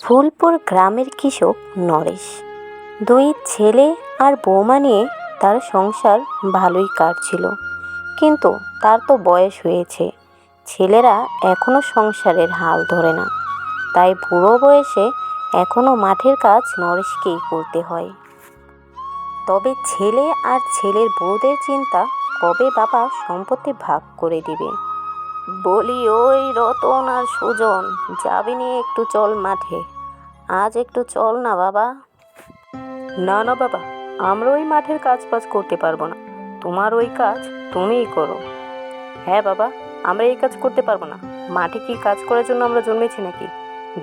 ফুলপুর গ্রামের কৃষক নরেশ দুই ছেলে আর বৌমা নিয়ে তার সংসার ভালোই কাটছিল। কিন্তু তার তো বয়স হয়েছে, ছেলেরা এখনো সংসারের হাল ধরে না, তাই বুড়ো বয়সে এখনো মাঠের কাজ নরেশকেই করতে হয়। তবে ছেলে আর ছেলের বউদের চিন্তা কবে বাবা সম্পত্তি ভাগ করে দিবে। বলি, ওই রতন আর সুজন, যাবি নিয়ে একটু চল মাঠে, আজ একটু চল না বাবা। না না বাবা, আমরা ওই মাঠের কাজ বাজ করতে পারবো না, তোমার ওই কাজ তুমিই করো। হ্যাঁ বাবা, আমরা এই কাজ করতে পারবো না, মাঠে কি কাজ করার জন্য আমরা জন্মেছি নাকি?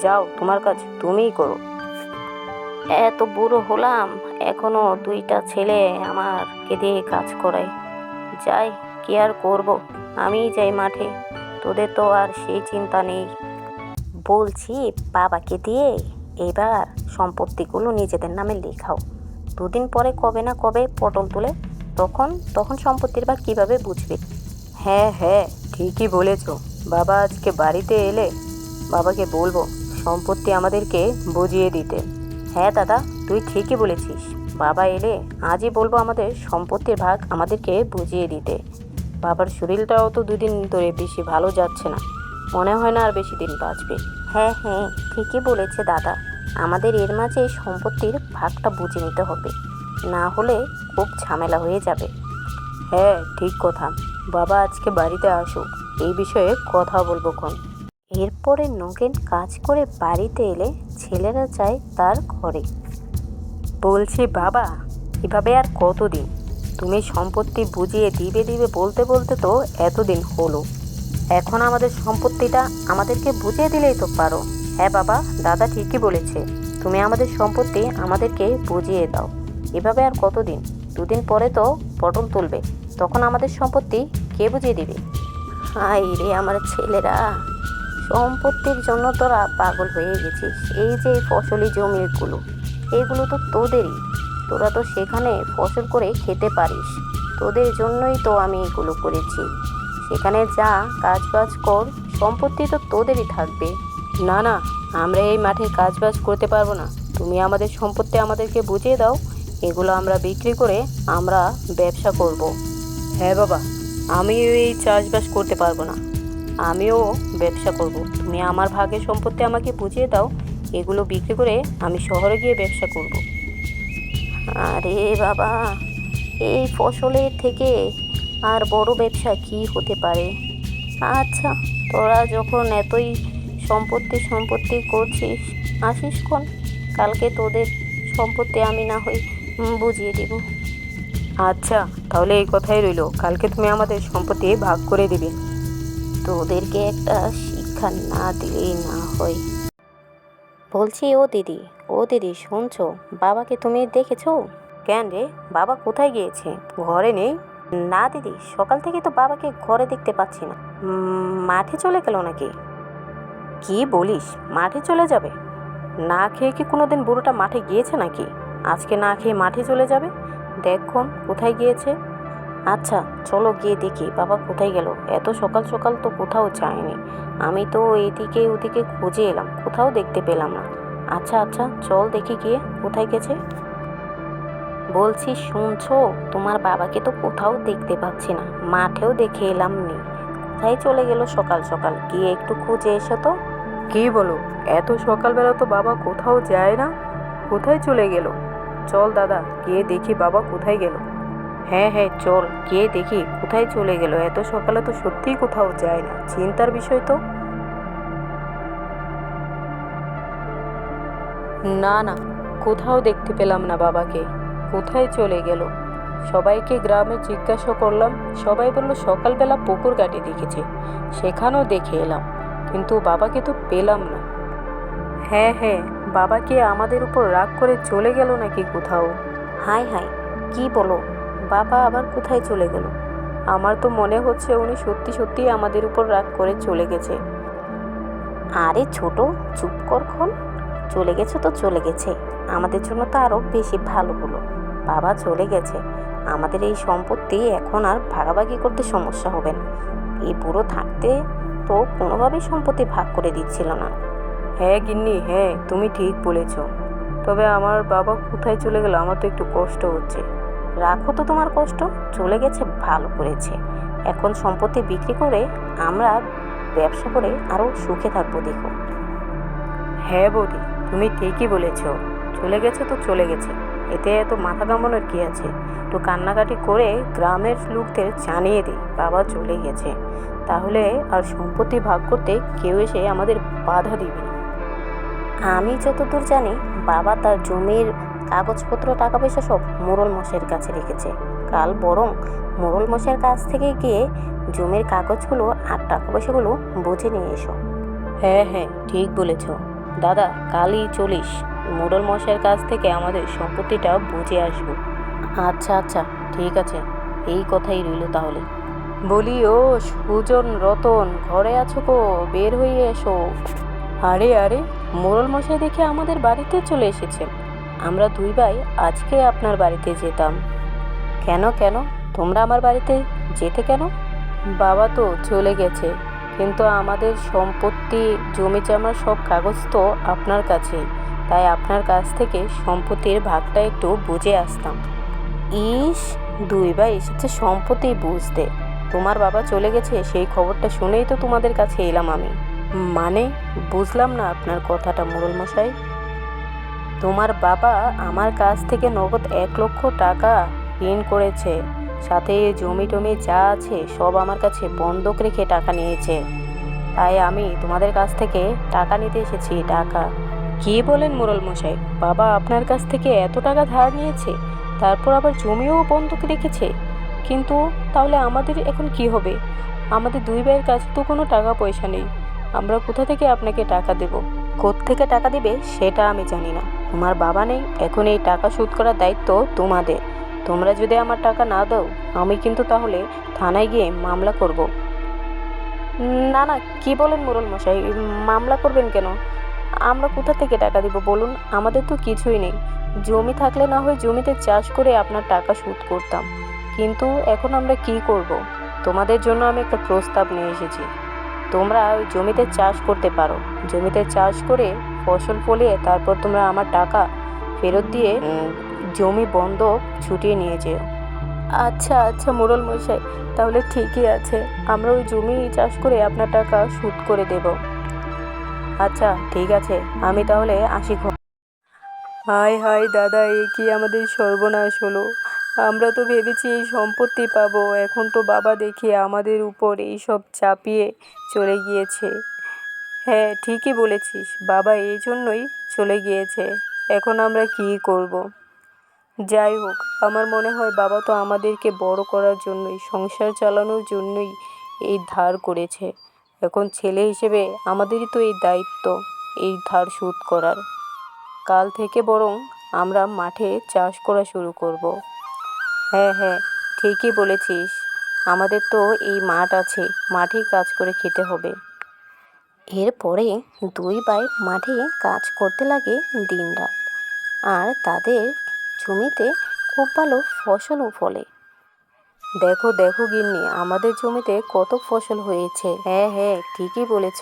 যাও, তোমার কাজ তুমিই করো। এত বুড়ো হলাম, এখনো দুইটা ছেলে আমাকে দিয়ে কাজ করায়। যাই, কি আর করব, আমিই যাই মাঠে, তোদের তো আর সেই চিন্তা নেই। বলছি, বাবাকে দিয়ে এবার সম্পত্তিগুলো নিজেদের নামে লেখাও। দুদিন পরে কবে না কবে পটল তুলে, তখন সম্পত্তির ভাগ কীভাবে বুঝবে। হ্যাঁ হ্যাঁ, ঠিকই বলেছ। বাবা আজকে বাড়িতে এলে বাবাকে বলবো সম্পত্তি আমাদেরকে বুঝিয়ে দিতে। হ্যাঁ দাদা, তুই ঠিকই বলেছিস, বাবা এলে আজই বলবো আমাদের সম্পত্তির ভাগ আমাদেরকে বুঝিয়ে দিতে। বাবার শরীরটাও তো দুদিন ধরে বেশি ভালো যাচ্ছে না, মনে হয় না আর বেশি দিন বাঁচবে। হ্যাঁ হ্যাঁ, ঠিকই বলেছে দাদা, আমাদের এর মাঝে সম্পত্তির ভাগটা বুঝে নিতে হবে, না হলে খুব ঝামেলা হয়ে যাবে। হ্যাঁ ঠিক কথা, বাবা আজকে বাড়িতে আসুক, এই বিষয়ে কথা বলবো খন। এরপরে নগেন কাজ করে বাড়িতে এলে ছেলেরা যায় তার ঘরে। বলছি বাবা, এভাবে আর কতদিন? তুমি সম্পত্তি বুঝিয়ে দিবে দিবে বলতে বলতে তো এতদিন হলো, এখন আমাদের সম্পত্তিটা আমাদেরকে বুঝিয়ে দিলেই তো পারো। হ্যাঁ বাবা, দাদা ঠিকই বলেছে, তুমি আমাদের সম্পত্তি আমাদেরকে বুঝিয়ে দাও। এভাবে আর কতদিন? দুদিন পরে তো পটল তুলবে, তখন আমাদের সম্পত্তি কে বুঝিয়ে দিবে? হাই রে আমার ছেলেরা, সম্পত্তির জন্য তোরা পাগল হয়ে গেছিস। এই যে ফসলি জমিগুলো, এগুলো তো তোদেরই, তোরা তো সেখানে ফসল করে খেতে পারিস, তোদের জন্যই তো আমি এগুলো করেছি। সেখানে যা কাজ বাজ কর, সম্পত্তি তো তোদেরই থাকবে। না না, আমরা এই মাঠে কাজ বাজ করতে পারবো না, তুমি আমাদের সম্পত্তি আমাদেরকে বুঝিয়ে দাও, এগুলো আমরা বিক্রি করে আমরা ব্যবসা করব। হ্যাঁ বাবা, আমিও এই চাষবাস করতে পারবো না, আমিও ব্যবসা করব, তুমি আমার ভাগের সম্পত্তি আমাকে বুঝিয়ে দাও, এগুলো বিক্রি করে আমি শহরে গিয়ে ব্যবসা করব। আরে বাবা, এই ফসলের থেকে আর বড় ব্যবসা কি হতে পারে। আচ্ছা, তোরা যখন এতই সম্পত্তি করছিস, আসিস কোন, কালকে তোদের সম্পত্তি আমি না হই বুঝিয়ে দেব। আচ্ছা, তাহলে এই কথাই রইলো, কালকে তুমি আমাদের সম্পত্তি ভাগ করে দিবে। তোদেরকে একটা শিক্ষা না দিলেই না হয়। বলছি, ও দিদি শুনছো, বাবাকে তুমি দেখেছো? কেন রে, বাবা কোথায় গিয়েছে? ঘরে নেই? না দিদি, সকাল থেকে তো বাবাকে ঘরে দেখতে পাচ্ছি না। মাঠে চলে গেল নাকি? কি বলিস, মাঠে চলে যাবে? না খেয়ে কি কোনোদিন বুড়োটা মাঠে গিয়েছে নাকি? আজকে না খেয়ে মাঠে চলে যাবে? দেখুন কোথায় গিয়েছে। আচ্ছা চলো গিয়ে দেখি বাবা কোথায় গেল, এত সকাল সকাল তো কোথাও যায়নি, আমি তো এদিকে ওদিকে খুঁজে এলাম, কোথাও দেখতে পেলাম না। আচ্ছা আচ্ছা, চল দেখি গিয়ে কোথায় গেছে। বলছি শুনছো, তোমার বাবাকে তো কোথাও দেখতে পাচ্ছি না, মাঠেও দেখে এলাম নি, কোথায় চলে গেল সকাল সকাল, গিয়ে একটু খুঁজে এসো তো। কি বলো, এত সকালবেলা তো বাবা কোথাও যায় না, কোথায় চলে গেল? চল দাদা, গিয়ে দেখি বাবা কোথায় গেল। হ্যাঁ হ্যাঁ চল, গিয়ে দেখি কোথায় চলে গেল, এত সকালে তো সত্যিই কোথাও যায় না, চিন্তার বিষয় তো। না না, কোথাও দেখতে পেলাম না বাবাকে, কোথায় চলে গেল? সবাইকে গ্রামে জিজ্ঞাসা করলাম, সবাই বলল সকালবেলা পুকুর ঘাটে দেখেছে, সেখানেও দেখে এলাম, কিন্তু বাবাকে তো পেলাম না। হ্যাঁ হ্যাঁ, বাবা কি আমাদের উপর রাগ করে চলে গেল নাকি কোথাও? হাই হাই, কি বলো, বাবা আবার কোথায় চলে গেল? আমার তো মনে হচ্ছে উনি সত্যি সত্যিই আমাদের উপর রাগ করে চলে গেছে। আরে ছোট, চুপ কর খন, চলে গেছে তো চলে গেছে, আমাদের জন্য তো আরও বেশি ভালো হলো, বাবা চলে গেছে, আমাদের এই সম্পত্তি এখন আর ভাগাভাগি করতে সমস্যা হবে না। এই বুড়ো থাকতে তো কোনোভাবেই সম্পত্তি ভাগ করে দিচ্ছিল না, হ্যাঁ গিন্নি, হ্যাঁ তুমি ঠিক বলেছ। তবে আমার বাবা কোথায় চলে গেল, আমার তো একটু কষ্ট হচ্ছে। রাখো তো তোমার কষ্ট, চলে গেছে ভালো করেছে। এখন সম্পত্তি বিক্রি করে আমরা ব্যবসা করে আরও সুখে থাকবো দেখো। হ্যাঁ বৌদি, তুমি ঠিকই বলেছ। চলে গেছে তো চলে গেছে, এতে এত মাথা ঘামানোর কি আছে। একটু কান্নাকাটি করে গ্রামের লোকদের জানিয়ে দিই বাবা চলে গেছে, তাহলে আর সম্পত্তি ভাগ করতে কেউ এসে আমাদের বাধা দিবে না। আমি যতদূর জানি বাবা তার জমির কাগজপত্র টাকা পয়সা সব মোড়ল মশাইয়ের কাছে রেখেছে। কাল বরং মোড়ল মশাইয়ের কাছ থেকে গিয়ে জমির কাগজগুলো আর টাকা পয়সাগুলো বুঝে নিয়ে এসো। হ্যাঁ হ্যাঁ ঠিক বলেছ। দাদা, কালই চলিস, মোড়ল মশাইয়ের কাছ থেকে আমাদের সম্পত্তিটা বুঝে আসবো। আচ্ছা আচ্ছা ঠিক আছে, এই কথাই রইল তাহলে। বলি, ও সুজন, রতন, ঘরে আছো গো? বের হয়ে এসো। আরে আরে, মোড়ল মশাই দেখে আমাদের বাড়িতে চলে এসেছেন। আমরা দুই ভাই আজকে আপনার বাড়িতে যেতাম। কেন কেন, তোমরা আমার বাড়িতে যেতে কেন? বাবা তো চলে গেছে, কিন্তু আমাদের সম্পত্তি, জমি জমার সব কাগজ তো আপনার কাছে, তাই আপনার কাছ থেকে সম্পত্তির ভাগটা একটু বুঝে আসতাম। ইস, দুই ভাই এসেছে সম্পত্তি বুঝতে। তোমার বাবা চলে গেছে সেই খবরটা শুনেই তো তোমাদের কাছে এলাম আমি। মানে, বুঝলাম না আপনার কথাটা মোড়ল মশাই। তোমার বাবা আমার কাছ থেকে নগদ 1 লক্ষ টাকা ঋণ করেছে, সাথে জমি টমি যা আছে সব আমার কাছে বন্ধক রেখে টাকা নিয়েছে। তাই আমি তোমাদের কাছ থেকে টাকা নিতে এসেছি, টাকা। কী বলেন মোড়ল মশাই, বাবা আপনার কাছ থেকে এত টাকা ধার নিয়েছে, তারপর আবার জমিও বন্ধক রেখেছে? কিন্তু তাহলে আমাদের এখন কি হবে? আমাদের দুই ভাইয়ের কাছে তো কোনো টাকা পয়সা নেই, আমরা কোথা থেকে আপনাকে টাকা দেব? কোত্থেকে টাকা দিবে সেটা আমি জানি না, তোমার বাবা নেই, এখন এই টাকা শোধ করার দায়িত্ব তোমাদের। তোমরা যদি আমার টাকা না দাও, আমি কিন্তু তাহলে থানায় গিয়ে মামলা করব। না না, কি বলেন মোড়ল মশাই, মামলা করবেন কেন? আমরা কোথা থেকে টাকা দিব বলুন? আমাদের তো কিছুই নেই। জমি থাকলে না হয় জমিতে চাষ করে আপনার টাকা শোধ করতাম, কিন্তু এখন আমরা কি করব? তোমাদের জন্য আমি একটা প্রস্তাব নিয়ে এসেছি। তোমরা ওই জমিতে চাষ করতে পারো, জমিতে চাষ করে ফসল ফলিয়ে তারপর তোমরা আমার টাকা ফেরত দিয়ে জমি বন্ধক ছুটিয়ে নিয়ে যেও। আচ্ছা আচ্ছা মোড়ল মশাই, তাহলে ঠিকই আছে, আমরা ওই জমি চাষ করে আপনার টাকা শোধ করে দেব। আচ্ছা ঠিক আছে, আমি তাহলে আসি। হায় হায় দাদা, এ কি আমাদের সর্বনাশ হলো! আমরা তো ভেবেছি এই সম্পত্তি পাবো, এখন তো বাবা দেখি আমাদের উপর এই সব চাপিয়ে চলে গিয়েছে। হ্যাঁ ঠিকই বলেছিস, বাবা এই জন্যই চলে গিয়েছে। এখন আমরা কি করব? যাই হোক, আমার মনে হয় বাবা তো আমাদেরকে বড় করার জন্যই, সংসার চালানোর জন্যই এই ধার করেছে। এখন ছেলে হিসেবে আমাদেরই তো এই দায়িত্ব এই ধার শোধ করার। কাল থেকে বরং আমরা মাঠে চাষ করা শুরু করব। হ্যাঁ হ্যাঁ ঠিকই বলেছিস, আমাদের তো এই মাঠ আছে, মাঠেই কাজ করে খেতে হবে। এরপরে দুই ভাই মাঠে কাজ করতে লাগে দিনরাত, আর তাদের জমিতে খুব ভালো ফসলও ফলে। দেখো দেখো গিন্নি, আমাদের জমিতে কত ফসল হয়েছে। হ্যাঁ হ্যাঁ ঠিকই বলেছ,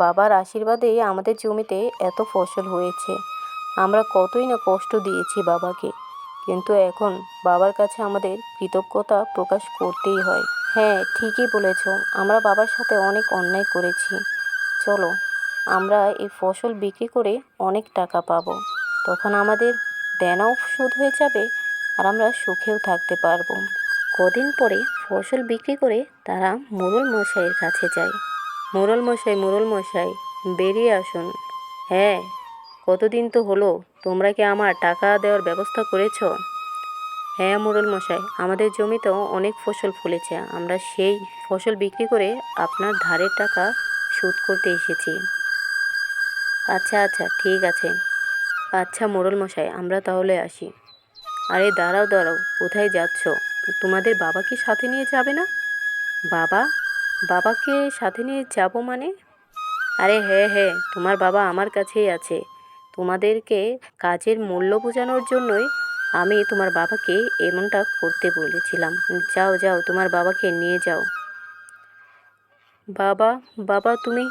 বাবার আশীর্বাদেই আমাদের জমিতে এত ফসল হয়েছে। আমরা কতই না কষ্ট দিয়েছি বাবাকে, কিন্তু এখন বাবার কাছে আমাদের কৃতজ্ঞতা প্রকাশ করতেই হয়। হ্যাঁ ঠিকই বলেছ, আমরা বাবার সাথে অনেক অন্যায় করেছি। চলো, আমরা এই ফসল বিক্রি করে অনেক টাকা পাবো, তখন আমাদের দেনাও শোধ হয়ে যাবে আর আমরা সুখেও থাকতে পারবো। কদিন পরে ফসল বিক্রি করে তারা মোড়ল মশাইয়ের কাছে যায়। মোড়ল মশাই, মোড়ল মশাই, বেরিয়ে আসুন। হ্যাঁ, কতদিন তো হলো, তোমরা কি আমার টাকা দেওয়ার ব্যবস্থা করেছো? হ্যাঁ মোড়ল মশাই, আমাদের জমিতেও অনেক ফসল ফলেছে, আমরা সেই ফসল বিক্রি করে আপনার ধারের টাকা শোধ করতে এসেছি। আচ্ছা আচ্ছা ঠিক আছে। আচ্ছা মোড়ল মশাই, আমরা তাহলে আসি। আরে দাঁড়াও দাঁড়াও, কোথায় যাচ্ছ? তোমাদের বাবাকে সাথে নিয়ে যাবে না? বাবা, বাবাকে সাথে নিয়ে যাব মানে? আরে হ্যাঁ হ্যাঁ, তোমার বাবা আমার কাছেই আছে। তোমাদেরকে কাজের মূল্য বোঝানোর জন্যই আমি তোমার বাবাকে এমনটা করতে বলেছিলাম। যাও যাও, তোমার বাবাকে নিয়ে যাও। বাবা, বাবা তুমি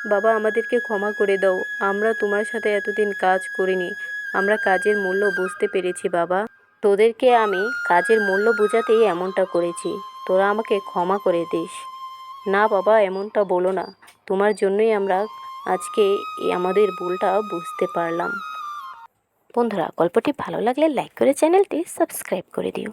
বাবা, আমাদেরকে ক্ষমা করে দাও। আমরা তোমার সাথে এতদিন কাজ করিনি। আমরা কাজের মূল্য বুঝতে পেরেছি বাবা। তোদেরকে আমি কাজের মূল্য বোঝাতেই এমনটা করেছি। তোরা আমাকে ক্ষমা করে দিস। না বাবা, এমনটা বলো না। তোমার জন্যই আমরা আজকে আমাদের ভুলটা বুঝতে পারলাম। বন্ধুরা, গল্পটি ভালো লাগলে লাইক করে চ্যানেলটি সাবস্ক্রাইব করে দিও।